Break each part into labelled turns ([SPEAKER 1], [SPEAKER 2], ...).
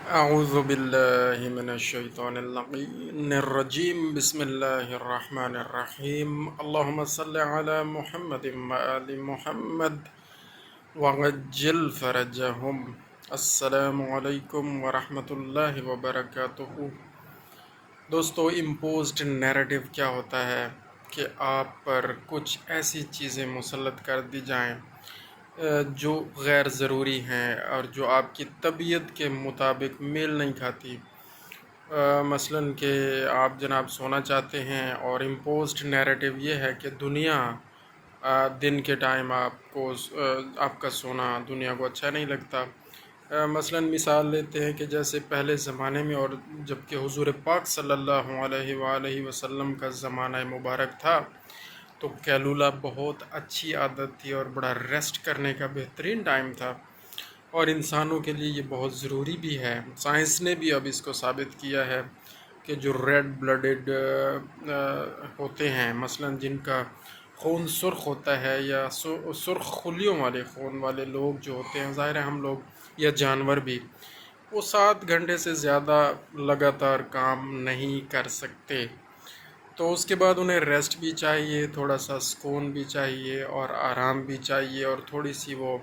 [SPEAKER 1] اعوذ باللہ من الشیطان اللعین الرجیم بسم اللہ الرحمن الرحیم اللہم صلی علی محمد وآل محمد وعجل فرجہم۔ السلام علیکم ورحمۃ اللہ وبرکاتہ۔ دوستو، امپوزڈ نیریٹو کیا ہوتا ہے کہ آپ پر کچھ ایسی چیزیں مسلط کر دی جائیں جو غیر ضروری ہیں اور جو آپ کی طبیعت کے مطابق میل نہیں کھاتی۔ مثلاً کہ آپ جناب سونا چاہتے ہیں اور امپوزڈ نیریٹو یہ ہے کہ دنیا دن کے ٹائم آپ کا سونا دنیا کو اچھا نہیں لگتا۔ مثلاً مثال لیتے ہیں کہ جیسے پہلے زمانے میں اور جب کہ حضور پاک صلی اللہ علیہ وآلہ وسلم کا زمانہ مبارک تھا تو کیلولہ بہت اچھی عادت تھی اور بڑا ریسٹ کرنے کا بہترین ٹائم تھا، اور انسانوں کے لیے یہ بہت ضروری بھی ہے۔ سائنس نے بھی اب اس کو ثابت کیا ہے کہ جو ریڈ بلڈڈ ہوتے ہیں، مثلاً جن کا خون سرخ ہوتا ہے یا سرخ خلیوں والے خون والے لوگ جو ہوتے ہیں، ظاہر ہے ہم لوگ یا جانور بھی، وہ 7 گھنٹے سے زیادہ لگاتار کام نہیں کر سکتے، تو اس کے بعد انہیں ریسٹ بھی چاہیے، تھوڑا سا سکون بھی چاہیے اور آرام بھی چاہیے، اور تھوڑی سی وہ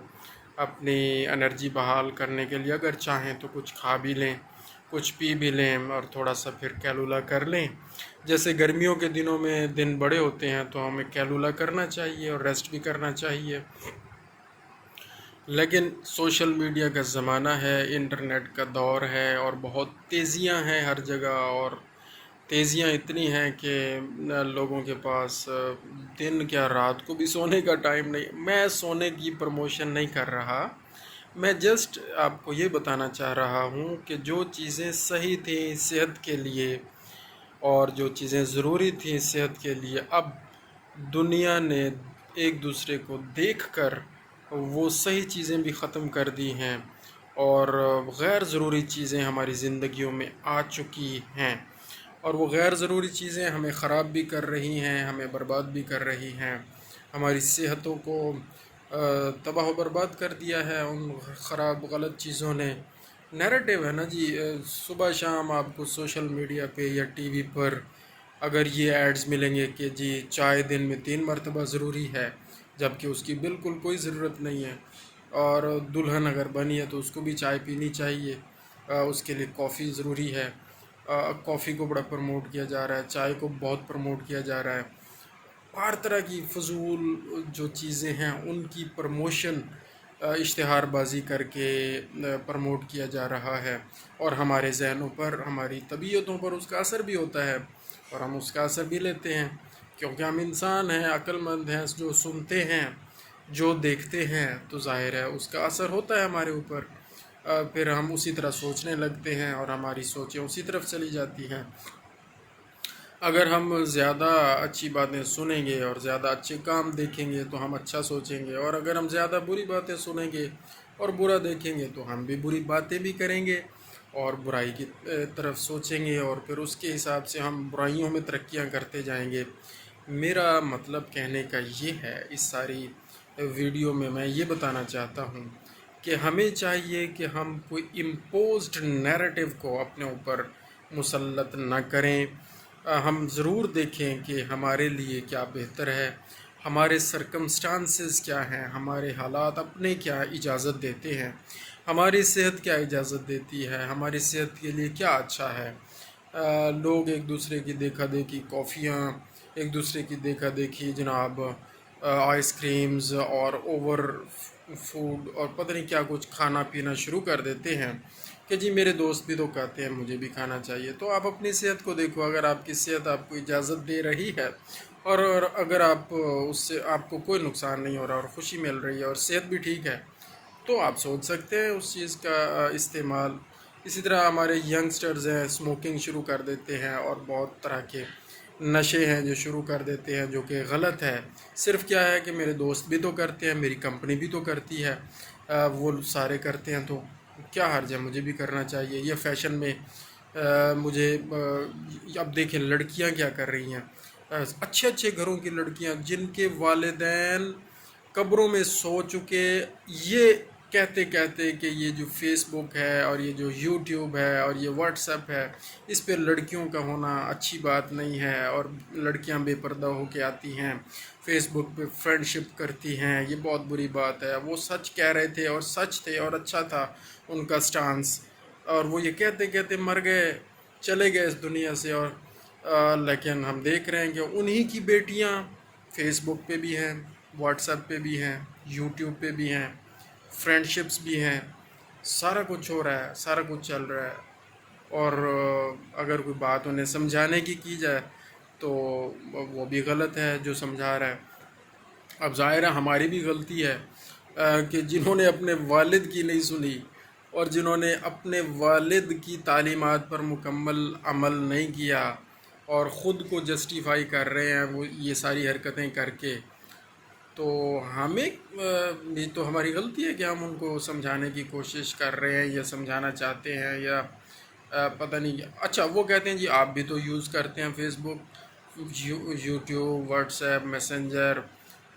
[SPEAKER 1] اپنی انرجی بحال کرنے کے لیے اگر چاہیں تو کچھ کھا بھی لیں، کچھ پی بھی لیں اور تھوڑا سا پھر کیلولہ کر لیں۔ جیسے گرمیوں کے دنوں میں دن بڑے ہوتے ہیں تو ہمیں کیلولہ کرنا چاہیے اور ریسٹ بھی کرنا چاہیے۔ لیکن سوشل میڈیا کا زمانہ ہے، انٹرنیٹ کا دور ہے اور بہت تیزیاں ہیں ہر جگہ، اور تیزیاں اتنی ہیں کہ لوگوں کے پاس دن کیا رات کو بھی سونے کا ٹائم نہیں۔ میں سونے کی پروموشن نہیں کر رہا، میں جسٹ آپ کو یہ بتانا چاہ رہا ہوں کہ جو چیزیں صحیح تھیں صحت کے لیے اور جو چیزیں ضروری تھیں صحت کے لیے، اب دنیا نے ایک دوسرے کو دیکھ کر وہ صحیح چیزیں بھی ختم کر دی ہیں اور غیر ضروری چیزیں ہماری زندگیوں میں آ چکی ہیں، اور وہ غیر ضروری چیزیں ہمیں خراب بھی کر رہی ہیں، ہمیں برباد بھی کر رہی ہیں، ہماری صحتوں کو تباہ و برباد کر دیا ہے ان خراب غلط چیزوں نے۔ نیریٹو ہے نا جی، صبح شام آپ کو سوشل میڈیا پہ یا ٹی وی پر اگر یہ ایڈز ملیں گے کہ جی چائے دن میں 3 مرتبہ ضروری ہے، جبکہ اس کی بالکل کوئی ضرورت نہیں ہے، اور دلہن اگر بنی ہے تو اس کو بھی چائے پینی چاہیے، اس کے لیے کافی ضروری ہے۔ کافی کو بڑا پروموٹ کیا جا رہا ہے، چائے کو بہت پروموٹ کیا جا رہا ہے، ہر طرح کی فضول جو چیزیں ہیں ان کی پروموشن اشتہار بازی کر کے پروموٹ کیا جا رہا ہے، اور ہمارے ذہنوں پر ہماری طبیعتوں پر اس کا اثر بھی ہوتا ہے اور ہم اس کا اثر بھی لیتے ہیں، کیونکہ ہم انسان ہیں، عقل مند ہیں، جو سنتے ہیں جو دیکھتے ہیں تو ظاہر ہے اس کا اثر ہوتا ہے ہمارے اوپر، پھر ہم اسی طرح سوچنے لگتے ہیں اور ہماری سوچیں اسی طرف چلی جاتی ہیں۔ اگر ہم زیادہ اچھی باتیں سنیں گے اور زیادہ اچھے کام دیکھیں گے تو ہم اچھا سوچیں گے، اور اگر ہم زیادہ بری باتیں سنیں گے اور برا دیکھیں گے تو ہم بھی بری باتیں بھی کریں گے اور برائی کی طرف سوچیں گے، اور پھر اس کے حساب سے ہم برائیوں میں ترقیاں کرتے جائیں گے۔ میرا مطلب کہنے کا یہ ہے، اس ساری ویڈیو میں میں یہ بتانا چاہتا ہوں کہ ہمیں چاہیے کہ ہم کوئی امپوزڈ نیریٹو کو اپنے اوپر مسلط نہ کریں۔ ہم ضرور دیکھیں کہ ہمارے لیے کیا بہتر ہے، ہمارے سرکمسٹانسز کیا ہیں، ہمارے حالات اپنے کیا اجازت دیتے ہیں، ہماری صحت کیا اجازت دیتی ہے، ہماری صحت کے لیے کیا اچھا ہے۔ لوگ ایک دوسرے کی دیکھا دیکھی کافیاں، ایک دوسرے کی دیکھا دیکھی جناب آئس کریمز اور اوور فوڈ اور پتہ نہیں کیا کچھ کھانا پینا شروع کر دیتے ہیں کہ جی میرے دوست بھی تو کہتے ہیں مجھے بھی کھانا چاہیے۔ تو آپ اپنی صحت کو دیکھو، اگر آپ کی صحت آپ کو اجازت دے رہی ہے اور اگر آپ اس سے آپ کو کوئی نقصان نہیں ہو رہا اور خوشی مل رہی ہے اور صحت بھی ٹھیک ہے تو آپ سوچ سکتے ہیں اس چیز کا استعمال۔ اسی طرح ہمارے ینگسٹرز ہیں، اسموکنگ شروع کر دیتے ہیں اور بہت طرح کے نشے ہیں جو شروع کر دیتے ہیں، جو کہ غلط ہے۔ صرف کیا ہے کہ میرے دوست بھی تو کرتے ہیں، میری کمپنی بھی تو کرتی ہے، وہ سارے کرتے ہیں تو کیا حرج ہے، مجھے بھی کرنا چاہیے۔ یہ فیشن میں مجھے اب دیکھیں لڑکیاں کیا کر رہی ہیں، اچھے اچھے گھروں کی لڑکیاں جن کے والدین قبروں میں سو چکے، یہ کہتے کہتے کہ یہ جو فیس بک ہے اور یہ جو یوٹیوب ہے اور یہ واٹس ایپ ہے، اس پہ لڑکیوں کا ہونا اچھی بات نہیں ہے، اور لڑکیاں بے پردہ ہو کے آتی ہیں، فیس بک پہ فرینڈ شپ کرتی ہیں، یہ بہت بری بات ہے۔ وہ سچ کہہ رہے تھے اور سچ تھے اور اچھا تھا ان کا سٹانس، اور وہ یہ کہتے کہتے مر گئے، چلے گئے اس دنیا سے۔ اور لیکن ہم دیکھ رہے ہیں کہ انہی کی بیٹیاں فیس بک پہ بھی ہیں، واٹس ایپ پہ بھی ہیں، یوٹیوب پہ بھی ہیں، فرینڈ شپس بھی ہیں، سارا کچھ ہو رہا ہے، سارا کچھ چل رہا ہے۔ اور اگر کوئی بات انہیں سمجھانے کی جائے تو وہ بھی غلط ہے جو سمجھا رہا ہے۔ اب ظاہر ہے ہماری بھی غلطی ہے کہ جنہوں نے اپنے والد کی نہیں سنی اور جنہوں نے اپنے والد کی تعلیمات پر مکمل عمل نہیں کیا اور خود کو جسٹیفائی کر رہے ہیں وہ یہ ساری حرکتیں کر کے، تو ہمیں یہ تو ہماری غلطی ہے کہ ہم ان کو سمجھانے کی کوشش کر رہے ہیں یا سمجھانا چاہتے ہیں، یا پتہ نہیں اچھا وہ کہتے ہیں جی آپ بھی تو یوز کرتے ہیں فیس بک، یوٹیوب، واٹس ایپ، میسنجر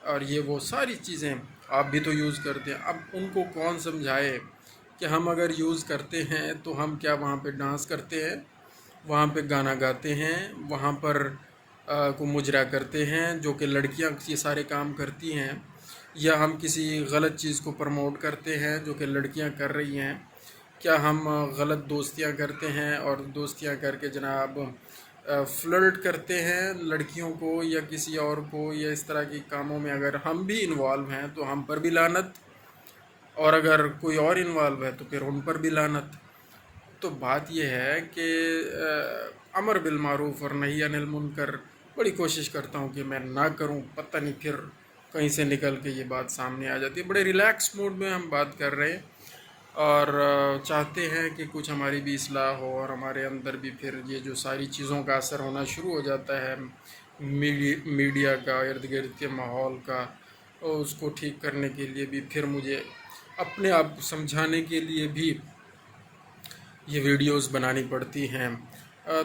[SPEAKER 1] اور یہ وہ ساری چیزیں آپ بھی تو یوز کرتے ہیں۔ اب ان کو کون سمجھائے کہ ہم اگر یوز کرتے ہیں تو ہم کیا وہاں پہ ڈانس کرتے ہیں، وہاں پہ گانا گاتے ہیں، وہاں پر کو مجرا کرتے ہیں جو کہ لڑکیاں یہ سارے کام کرتی ہیں، یا ہم کسی غلط چیز کو پروموٹ کرتے ہیں جو کہ لڑکیاں کر رہی ہیں؟ کیا ہم غلط دوستیاں کرتے ہیں اور دوستیاں کر کے جناب فلرٹ کرتے ہیں لڑکیوں کو یا کسی اور کو، یا اس طرح کے کاموں میں اگر ہم بھی انوالو ہیں تو ہم پر بھی لعنت، اور اگر کوئی اور انوالو ہے تو پھر ان پر بھی لعنت۔ تو بات یہ ہے کہ امر بالمعروف اور نہی عن المنکر بڑی کوشش کرتا ہوں کہ میں نہ کروں، پتہ نہیں پھر کہیں سے نکل کے یہ بات سامنے آ جاتی ہے۔ بڑے ریلیکس موڈ میں ہم بات کر رہے ہیں اور چاہتے ہیں کہ کچھ ہماری بھی اصلاح ہو، اور ہمارے اندر بھی پھر یہ جو ساری چیزوں کا اثر ہونا شروع ہو جاتا ہے میڈیا کا، ارد گرد کے ماحول کا، اور اس کو ٹھیک کرنے کے لیے بھی پھر مجھے اپنے آپ کو سمجھانے کے لیے بھی یہ ویڈیوز بنانی پڑتی ہیں۔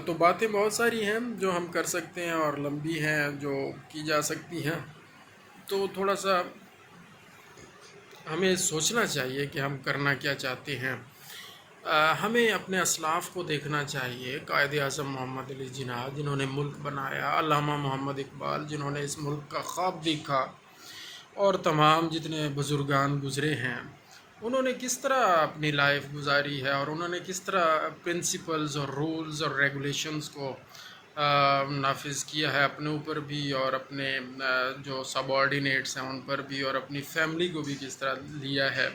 [SPEAKER 1] تو باتیں بہت ساری ہیں جو ہم کر سکتے ہیں اور لمبی ہیں جو کی جا سکتی ہیں، تو تھوڑا سا ہمیں سوچنا چاہیے کہ ہم کرنا کیا چاہتے ہیں۔ ہمیں اپنے اسلاف کو دیکھنا چاہیے، قائد اعظم محمد علی جناح جنہوں نے ملک بنایا، علامہ محمد اقبال جنہوں نے اس ملک کا خواب دیکھا، اور تمام جتنے بزرگان گزرے ہیں، انہوں نے کس طرح اپنی لائف گزاری ہے، اور انہوں نے کس طرح پرنسپلز اور رولز اور ریگولیشنز کو نافذ کیا ہے اپنے اوپر بھی، اور اپنے جو سب آرڈینیٹس ہیں ان پر بھی، اور اپنی فیملی کو بھی کس طرح لیا ہے۔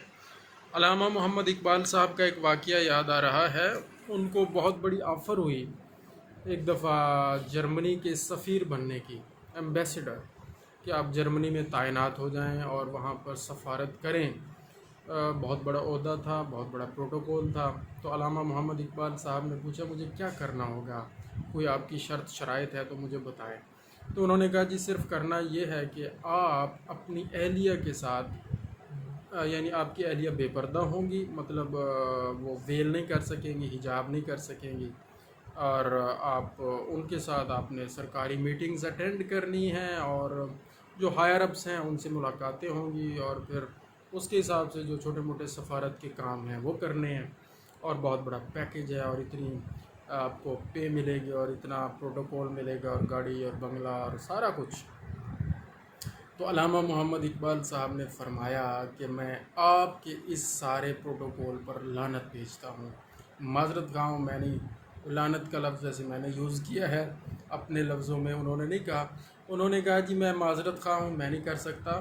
[SPEAKER 1] علامہ محمد اقبال صاحب کا ایک واقعہ یاد آ رہا ہے، ان کو بہت بڑی آفر ہوئی ایک دفعہ جرمنی کے سفیر بننے کی، ایمبیسڈر، کہ آپ جرمنی میں تعینات ہو جائیں اور وہاں پر سفارت کریں۔ بہت بڑا عہدہ تھا، بہت بڑا پروٹوکول تھا۔ تو علامہ محمد اقبال صاحب نے پوچھا مجھے کیا کرنا ہوگا، کوئی آپ کی شرط شرائط ہے تو مجھے بتائیں۔ تو انہوں نے کہا جی صرف کرنا یہ ہے کہ آپ اپنی اہلیہ کے ساتھ، یعنی آپ کی اہلیہ بے پردہ ہوں گی، مطلب وہ ویل نہیں کر سکیں گی، حجاب نہیں کر سکیں گی، اور آپ ان کے ساتھ آپ نے سرکاری میٹنگز اٹینڈ کرنی ہیں، اور جو ہائر اپس ہیں ان سے ملاقاتیں ہوں گی، اور پھر اس کے حساب سے جو چھوٹے موٹے سفارت کے کام ہیں وہ کرنے ہیں، اور بہت بڑا پیکیج ہے، اور اتنی آپ کو پے ملے گی، اور اتنا پروٹوکول ملے گا، اور گاڑی اور بنگلہ اور سارا کچھ۔ تو علامہ محمد اقبال صاحب نے فرمایا کہ میں آپ کے اس سارے پروٹوکول پر لعنت بھیجتا ہوں۔ معذرت خواہ ہوں، میں نے لعنت کا لفظ ویسے میں نے یوز کیا ہے اپنے لفظوں میں، انہوں نے نہیں کہا۔ انہوں نے کہا جی میں معذرت خواہ ہوں، میں نہیں کر سکتا،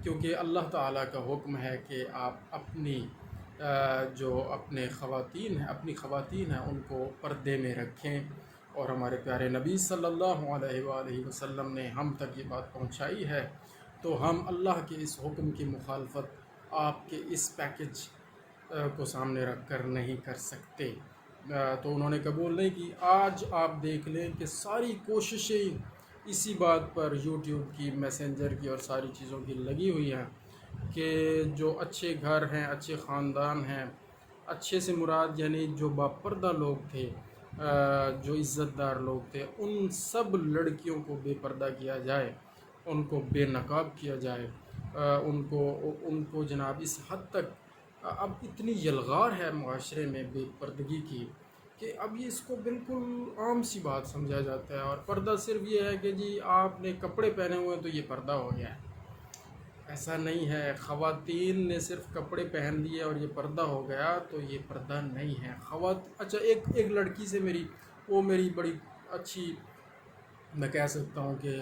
[SPEAKER 1] کیونکہ اللہ تعالیٰ کا حکم ہے کہ آپ اپنی جو اپنے خواتین ہیں ان کو پردے میں رکھیں، اور ہمارے پیارے نبی صلی اللہ علیہ وآلہ وسلم نے ہم تک یہ بات پہنچائی ہے، تو ہم اللہ کے اس حکم کی مخالفت آپ کے اس پیکج کو سامنے رکھ کر نہیں کر سکتے۔ تو انہوں نے قبول نہیں کی۔ آج آپ دیکھ لیں کہ ساری کوششیں اسی بات پر یوٹیوب کی، میسنجر کی اور ساری چیزوں کی لگی ہوئی ہیں کہ جو اچھے گھر ہیں، اچھے خاندان ہیں، اچھے سے مراد یعنی جو باپردہ لوگ تھے، جو عزت دار لوگ تھے، ان سب لڑکیوں کو بے پردہ کیا جائے، ان کو بے نقاب کیا جائے، ان کو جناب اس حد تک اب اتنی یلغار ہے معاشرے میں بے پردگی کی کہ اب یہ اس کو بالکل عام سی بات سمجھا جاتا ہے، اور پردہ صرف یہ ہے کہ جی آپ نے کپڑے پہنے ہوئے ہیں تو یہ پردہ ہو گیا ہے۔ ایسا نہیں ہے، خواتین نے صرف کپڑے پہن لیے اور یہ پردہ ہو گیا تو یہ پردہ نہیں ہے۔ اچھا، ایک لڑکی سے وہ میری بڑی اچھی، میں کہہ سکتا ہوں کہ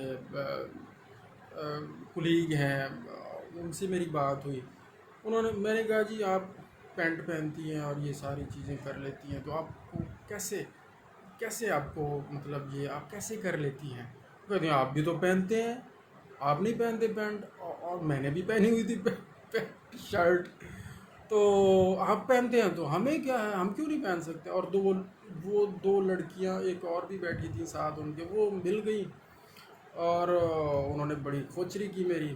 [SPEAKER 1] کلیگ ہیں، ان سے میری بات ہوئی۔ میں نے کہا جی آپ پینٹ پہنتی ہیں اور یہ ساری چیزیں کر لیتی ہیں، تو آپ کو کیسے کیسے آپ کو مطلب یہ آپ کیسے کر لیتی ہیں؟ کہتے ہیں آپ بھی تو پہنتے ہیں، آپ نہیں پہنتے پینٹ، اور میں نے بھی پہنی ہوئی تھی پینٹ شرٹ، تو آپ پہنتے ہیں تو ہمیں کیا ہے، ہم کیوں نہیں پہن سکتے؟ اور وہ دو لڑکیاں ایک اور بھی بیٹھی تھیں ساتھ ان کے، وہ مل گئیں اور انہوں نے بڑی کھوچری کی میری،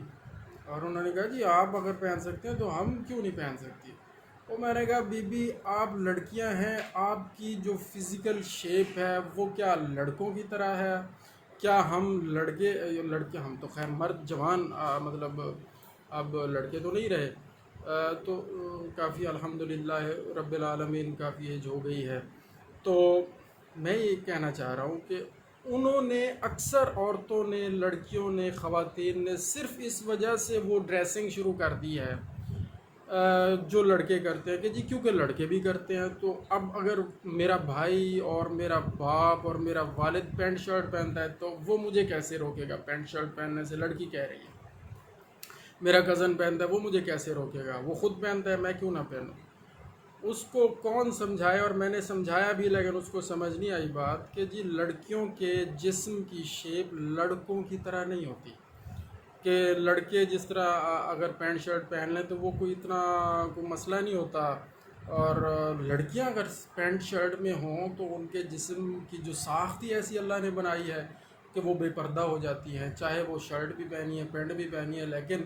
[SPEAKER 1] اور انہوں نے کہا جی آپ اگر پہن سکتے ہیں تو ہم کیوں نہیں پہن سکتی؟ تو میں نے کہا بی بی آپ لڑکیاں ہیں، آپ کی جو فزیکل شیپ ہے وہ کیا لڑکوں کی طرح ہے؟ کیا ہم لڑکے ہم تو خیر مرد جوان، مطلب اب لڑکے تو نہیں رہے، تو کافی الحمدللہ رب العالمین کافی ایج ہو گئی ہے۔ تو میں یہ کہنا چاہ رہا ہوں کہ انہوں نے اکثر عورتوں نے، لڑکیوں نے، خواتین نے صرف اس وجہ سے وہ ڈریسنگ شروع کر دی ہے جو لڑکے کرتے ہیں، کہ جی کیونکہ لڑکے بھی کرتے ہیں، تو اب اگر میرا بھائی اور میرا باپ اور میرا والد پینٹ شرٹ پہنتا ہے تو وہ مجھے کیسے روکے گا پینٹ شرٹ پہننے سے؟ لڑکی کہہ رہی ہے میرا کزن پہنتا ہے، وہ مجھے کیسے روکے گا؟ وہ خود پہنتا ہے، میں کیوں نہ پہنوں؟ اس کو کون سمجھائے؟ اور میں نے سمجھایا بھی لیکن اس کو سمجھ نہیں آئی بات کہ جی لڑکیوں کے جسم کی شیپ لڑکوں کی طرح نہیں ہوتی، کہ لڑکے جس طرح اگر پینٹ شرٹ پہن لیں تو وہ کوئی مسئلہ نہیں ہوتا، اور لڑکیاں اگر پینٹ شرٹ میں ہوں تو ان کے جسم کی جو ساخت ہی ایسی اللہ نے بنائی ہے کہ وہ بے پردہ ہو جاتی ہیں، چاہے وہ شرٹ بھی پہنی ہے پینٹ بھی پہنی ہے، لیکن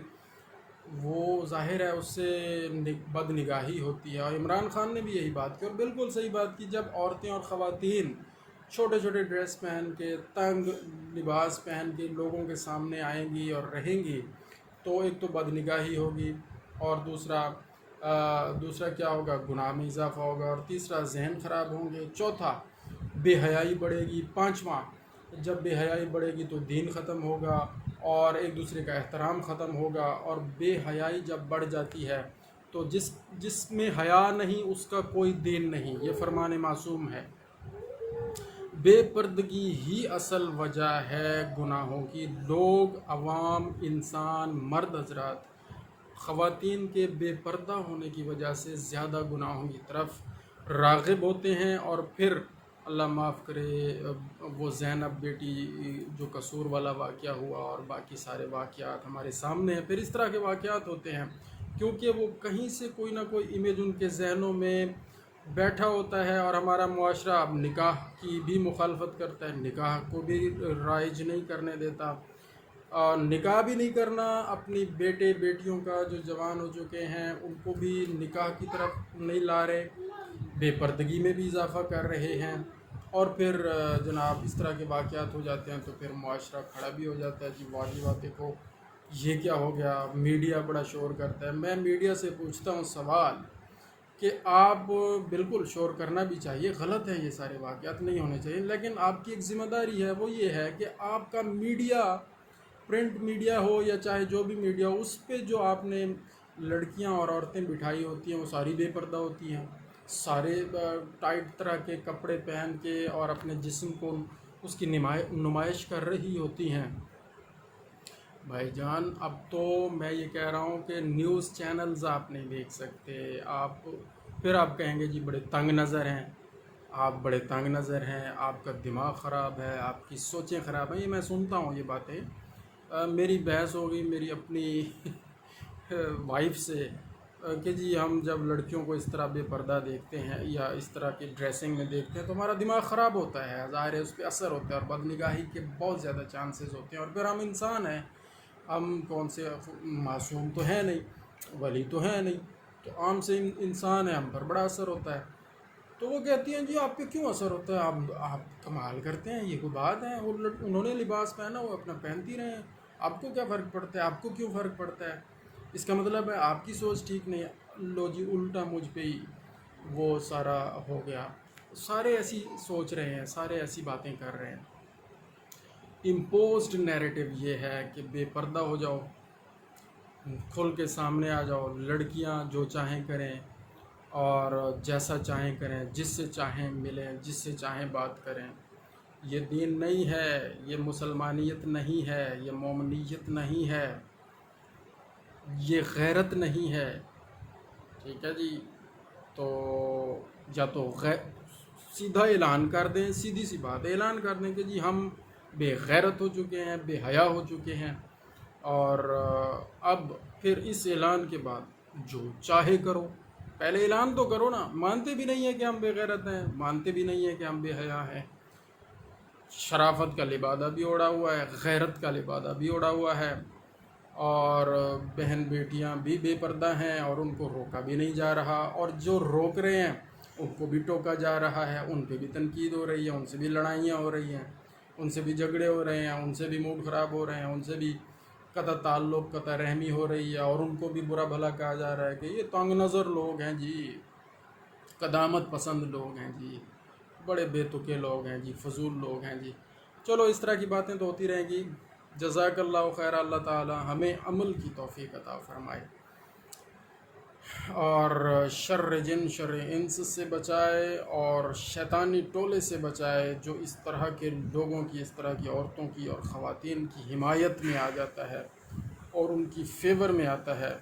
[SPEAKER 1] وہ ظاہر ہے اس سے بد نگاہی ہوتی ہے۔ اور عمران خان نے بھی یہی بات کی اور بالکل صحیح بات کی، جب عورتیں اور خواتین چھوٹے چھوٹے ڈریس پہن کے، تنگ لباس پہن کے لوگوں کے سامنے آئیں گی اور رہیں گی تو ایک تو بد نگاہی ہوگی، اور دوسرا کیا ہوگا، گناہ میں اضافہ ہوگا، اور تیسرا ذہن خراب ہوں گے، چوتھا بے حیائی بڑھے گی، پانچواں جب بے حیائی بڑھے گی تو دین ختم ہوگا اور ایک دوسرے کا احترام ختم ہوگا، اور بے حیائی جب بڑھ جاتی ہے تو جس میں حیا نہیں اس کا کوئی دین نہیں، یہ فرمان معصوم ہے۔ بے پردگی ہی اصل وجہ ہے گناہوں کی۔ لوگ، عوام، انسان، مرد حضرات خواتین کے بے پردہ ہونے کی وجہ سے زیادہ گناہوں کی طرف راغب ہوتے ہیں، اور پھر اللہ معاف کرے وہ زینب بیٹی جو قصور والا واقعہ ہوا اور باقی سارے واقعات ہمارے سامنے ہیں، پھر اس طرح کے واقعات ہوتے ہیں کیونکہ وہ کہیں سے کوئی نہ کوئی امیج ان کے ذہنوں میں بیٹھا ہوتا ہے، اور ہمارا معاشرہ اب نکاح کی بھی مخالفت کرتا ہے، نکاح کو بھی رائج نہیں کرنے دیتا، اور نکاح بھی نہیں کرنا، اپنی بیٹے بیٹیوں کا جو جوان ہو چکے ہیں ان کو بھی نکاح کی طرف نہیں لا رہے، بے پردگی میں بھی اضافہ کر رہے ہیں، اور پھر جناب اس طرح کے واقعات ہو جاتے ہیں تو پھر معاشرہ کھڑا بھی ہو جاتا ہے، جی واجبات دیکھو یہ کیا ہو گیا، میڈیا بڑا شور کرتا ہے۔ میں میڈیا سے پوچھتا ہوں سوال کہ آپ بالکل شور کرنا بھی چاہیے، غلط ہیں یہ سارے واقعات، نہیں ہونے چاہیے، لیکن آپ کی ایک ذمہ داری ہے، وہ یہ ہے کہ آپ کا میڈیا، پرنٹ میڈیا ہو یا چاہے جو بھی میڈیا ہو، اس پہ جو آپ نے لڑکیاں اور عورتیں بٹھائی ہوتی ہیں وہ ساری بے پردہ ہوتی ہیں، سارے ٹائٹ طرح کے کپڑے پہن کے اور اپنے جسم کو اس کی نمائش کر رہی ہوتی ہیں۔ بھائی جان اب تو میں یہ کہہ رہا ہوں کہ نیوز چینلز آپ نہیں دیکھ سکتے، پھر آپ کہیں گے جی بڑے تنگ نظر ہیں، آپ بڑے تنگ نظر ہیں، آپ کا دماغ خراب ہے، آپ کی سوچیں خراب ہیں، یہ میں سنتا ہوں یہ باتیں۔ میری بحث ہو گئی میری اپنی وائف سے کہ جی ہم جب لڑکیوں کو اس طرح بے پردہ دیکھتے ہیں یا اس طرح کی ڈریسنگ میں دیکھتے ہیں تو ہمارا دماغ خراب ہوتا ہے، ظاہر ہے اس پہ اثر ہوتا ہے، اور بد نگاہی کے بہت زیادہ چانسز ہوتے ہیں، اور پھر ہم انسان ہیں، ہم کون سے معصوم تو ہیں نہیں، ولی تو ہیں نہیں، تو عام سے انسان ہیں، ہم پر بڑا اثر ہوتا ہے۔ تو وہ کہتی ہیں جی آپ پہ کیوں اثر ہوتا ہے، آپ کمال کرتے ہیں، یہ کوئی بات ہے، انہوں نے لباس پہنا وہ اپنا پہنتی رہے ہیں، آپ کو کیا فرق پڑتا ہے، آپ کو کیوں فرق پڑتا ہے؟ اس کا مطلب ہے آپ کی سوچ ٹھیک نہیں ہے۔ لو جی الٹا مجھ پہ ہی وہ سارا ہو گیا. سارے ایسی سوچ رہے ہیں، سارے ایسی باتیں کر رہے ہیں. امپوزڈ نیریٹو یہ ہے کہ بے پردہ ہو جاؤ، کھل کے سامنے آ جاؤ، لڑکیاں جو چاہیں کریں اور جیسا چاہیں کریں، جس سے چاہیں ملیں، جس سے چاہیں بات کریں. یہ دین نہیں ہے، یہ مسلمانیت نہیں ہے، یہ مومنیت نہیں ہے، یہ غیرت نہیں ہے. ٹھیک ہے جی. تو یا تو سیدھا اعلان کر دیں، سیدھی سی بات اعلان کر دیں کہ جی ہم بے غیرت ہو چکے ہیں، بے حیا ہو چکے ہیں، اور اب پھر اس اعلان کے بعد جو چاہے کرو. پہلے اعلان تو کرو نا. مانتے بھی نہیں ہیں کہ ہم بے غیرت ہیں، مانتے بھی نہیں ہیں کہ ہم بے حیا ہیں. شرافت کا لبادہ بھی اوڑھا ہوا ہے، غیرت کا لبادہ بھی اوڑھا ہوا ہے، اور بہن بیٹیاں بھی بے پردہ ہیں اور ان کو روکا بھی نہیں جا رہا، اور جو روک رہے ہیں ان کو بھی ٹوکا جا رہا ہے، ان پہ بھی تنقید ہو رہی ہے، ان سے بھی لڑائیاں ہو رہی ہیں، ان سے بھی جھگڑے ہو رہے ہیں، ان سے بھی موڈ خراب ہو رہے ہیں، ان سے بھی قطع تعلق، قطع رحمی ہو رہی ہے، اور ان کو بھی برا بھلا کہا جا رہا ہے کہ یہ تنگ نظر لوگ ہیں جی، قدامت پسند لوگ ہیں جی، بڑے بے تکے لوگ ہیں جی، فضول لوگ ہیں جی. چلو اس طرح کی باتیں تو ہوتی رہیں گی. جزاک اللہ خیر. اللہ تعالی ہمیں عمل کی توفیق عطا فرمائے، اور شر جن شر انس سے بچائے، اور شیطانی ٹولے سے بچائے جو اس طرح کے لوگوں کی، اس طرح کی عورتوں کی اور خواتین کی حمایت میں آ جاتا ہے اور ان کی فیور میں آتا ہے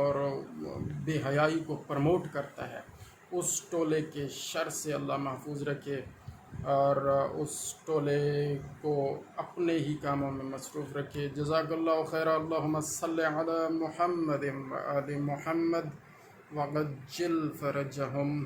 [SPEAKER 1] اور بے حیائی کو پروموٹ کرتا ہے. اس ٹولے کے شر سے اللہ محفوظ رکھے، اور اس ٹولے کو اپنے ہی کاموں میں مصروف رکھے. جزاک اللہ خیر. اللہم صلی علی محمد و آل محمد وعجل فرجہم.